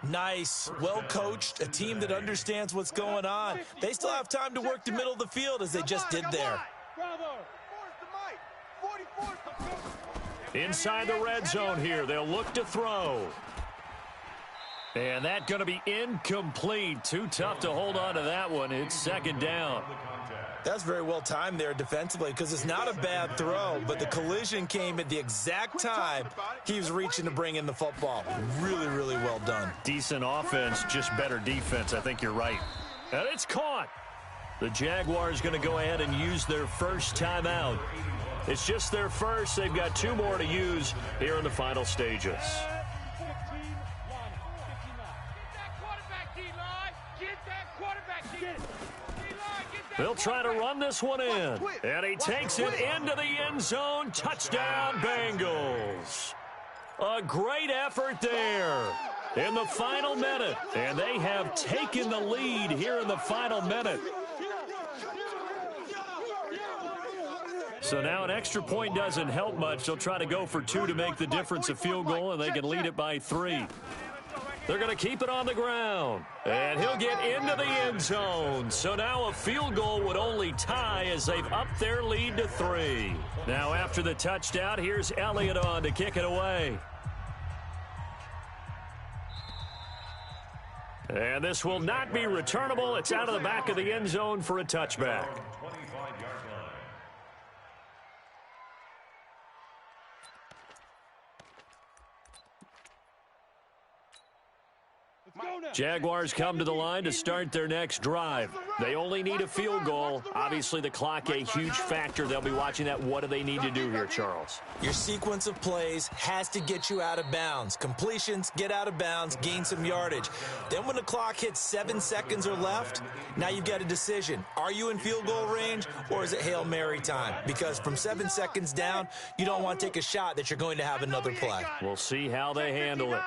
Nice, well coached, a team that understands what's going on. They still have time to work the middle of the field as they just did there. Inside the red zone here, they'll look to throw. And that's going to be incomplete. Too tough to hold on to that one. It's 2nd down. That's very well timed there defensively because it's not a bad throw, but the collision came at the exact time he was reaching to bring in the football. Really, really well done. Decent offense, just better defense. I think you're right. And it's caught. The Jaguars going to go ahead and use their first timeout. It's just their first. They've got 2 more to use here in the final stages. They'll try to run this one in. And he takes it into the end zone. Touchdown, Bengals. A great effort there in the final minute. And they have taken the lead here in the final minute. So now an extra point doesn't help much. They'll try to go for 2 to make the difference a field goal, and they can lead it by 3. They're going to keep it on the ground. And he'll get into the end zone. So now a field goal would only tie as they've upped their lead to 3. Now after the touchdown, here's Elliott on to kick it away. And this will not be returnable. It's out of the back of the end zone for a touchback. Jaguars come to the line to start their next drive. They only need a field goal. Obviously, the clock a huge factor. They'll be watching that. What do they need to do here, Charles? Your sequence of plays has to get you out of bounds. Completions, get out of bounds, gain some yardage. Then when the clock hits 7 seconds or left, now you've got a decision. Are you in field goal range, or is it Hail Mary time? Because from 7 seconds down, you don't want to take a shot that you're going to have another play. We'll see how they handle it.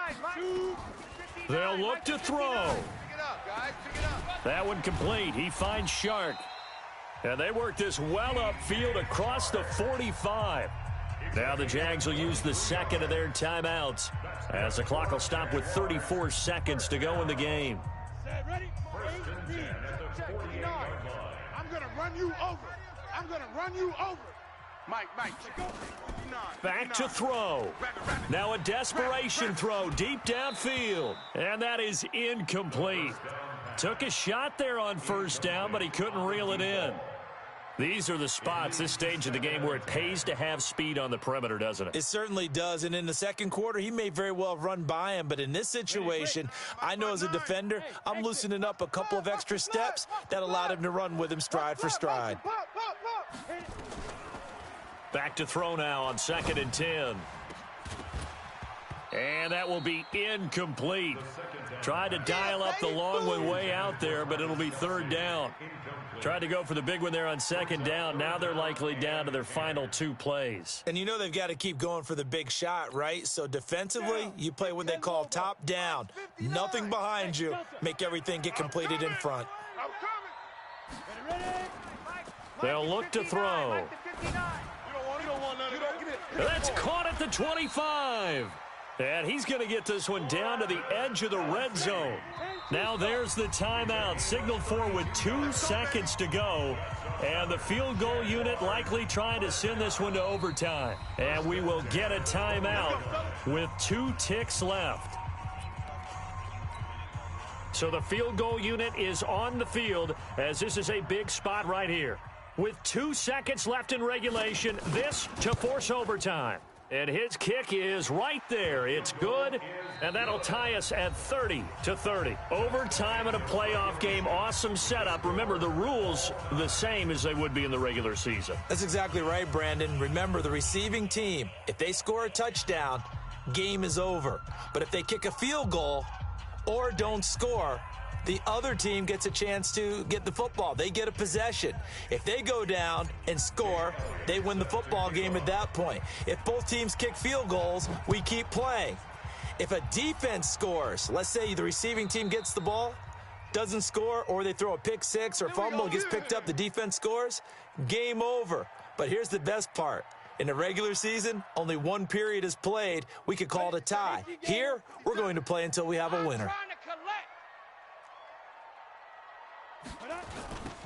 They'll look to throw. That one complete. He finds Shark. And they work this well upfield across the 45. Now the Jags will use the second of their timeouts as the clock will stop with 34 seconds to go in the game. Ready? I'm going to run you over. I'm going to run you over. Mike. Back to throw. Now a desperation throw deep downfield. And that is incomplete. Took a shot there on first down, but he couldn't reel it in. These are the spots, this stage of the game, where it pays to have speed on the perimeter, doesn't it? It certainly does. And in the second quarter, he may very well run by him. But in this situation, I know as a defender, I'm loosening up a couple of extra steps that allowed him to run with him stride for stride. Back to throw now on 2nd and 10. And that will be incomplete. Tried to dial up the long one way out there, but it'll be 3rd down. Tried to go for the big one there on 2nd down. Now they're likely down to their final 2 plays. And you know they've got to keep going for the big shot, right? So defensively, you play what they call top down. Nothing behind you. Make everything get completed in front. They'll look to throw. That's caught at the 25. And he's going to get this one down to the edge of the red zone. Now there's the timeout, signaled for with 2 seconds to go. And the field goal unit likely trying to send this one to overtime. And we will get a timeout with 2 ticks left. So the field goal unit is on the field, as this is a big spot right here. With 2 seconds left in regulation, this to force overtime. And his kick is right there. It's good, and that'll tie us at 30-30. Overtime in a playoff game. Awesome setup. Remember, the rules the same as they would be in the regular season. That's exactly right, Brandon. Remember, the receiving team, if they score a touchdown, game is over. But if they kick a field goal or don't score, the other team gets a chance to get the football. They get a possession. If they go down and score, they win the football game at that point. If both teams kick field goals, we keep playing. If a defense scores, let's say the receiving team gets the ball, doesn't score, or they throw a pick six or fumble, gets picked up, the defense scores, game over. But here's the best part. In the regular season, only 1 period is played. We could call it a tie. Here, we're going to play until we have a winner.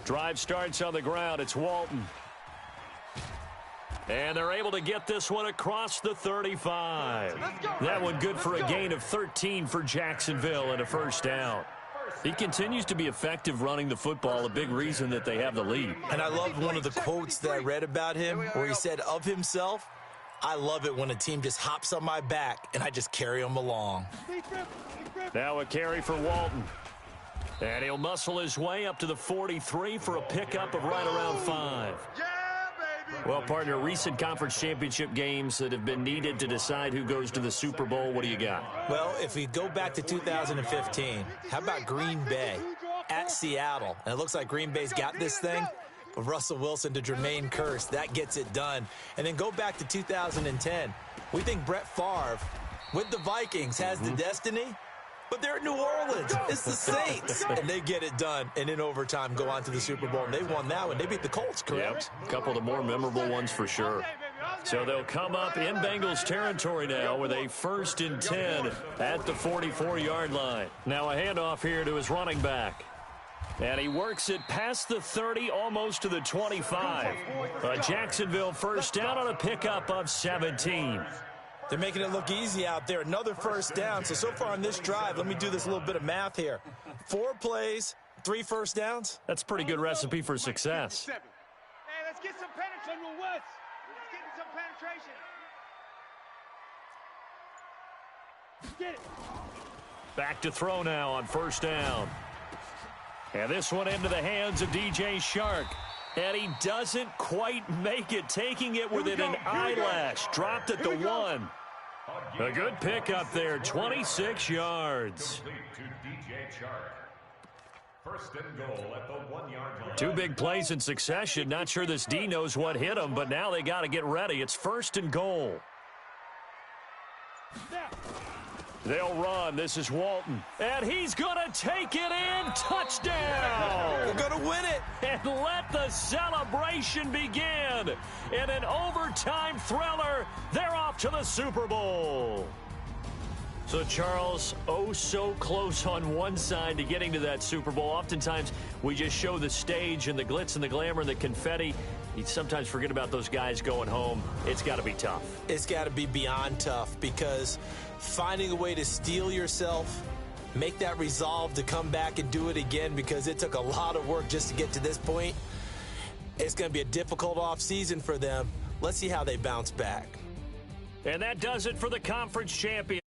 Drive starts on the ground. It's Walton. And they're able to get this one across the 35. That one good for a gain of 13 for Jacksonville and a 1st down. He continues to be effective running the football, a big reason that they have the lead. And I love one of the quotes that I read about him where he said of himself, I love it when a team just hops on my back and I just carry them along. Now a carry for Walton. And he'll muscle his way up to the 43 for a pickup of right around 5. Well, partner, recent conference championship games that have been needed to decide who goes to the Super Bowl, what do you got? Well, if we go back to 2015, how about Green Bay at Seattle? And it looks like Green Bay's got this thing. With Russell Wilson to Jermaine Kearse, that gets it done. And then go back to 2010. We think Brett Favre with the Vikings has the destiny. But they're at New Orleans. It's the Saints. And they get it done. And in overtime, go on to the Super Bowl. And they won that one. They beat the Colts, correct? Yep. A couple of the more memorable ones for sure. So they'll come up in Bengals territory now with a 1st and 10 at the 44-yard line. Now a handoff here to his running back. And he works it past the 30, almost to the 25. A Jacksonville 1st down on a pickup of 17. They're making it look easy out there. Another 1st down. So far on this drive, let me do this little bit of math here. 4 plays, 3 1st downs. That's a pretty good recipe for success. Hey, let's get some penetration. Let's get some penetration. Get it. Back to throw now on first down. And this one into the hands of DJ Shark. And he doesn't quite make it, taking it within an eyelash. Dropped at the 1. A good pickup there, 26 yards. First and goal at the 1-yard line. 2 big plays in succession. Not sure this D knows what hit him, but now they got to get ready. It's first and goal. They'll run. This is Walton. And he's going to take it in. Touchdown. They're going to win it. And let the celebration begin. In an overtime thriller, they're off to the Super Bowl. So, Charles, oh so close on one side to getting to that Super Bowl. Oftentimes, we just show the stage and the glitz and the glamour and the confetti. You sometimes forget about those guys going home. It's got to be tough. It's got to be beyond tough, because finding a way to steel yourself, make that resolve to come back and do it again, because it took a lot of work just to get to this point. It's going to be a difficult offseason for them. Let's see how they bounce back. And that does it for the conference champion.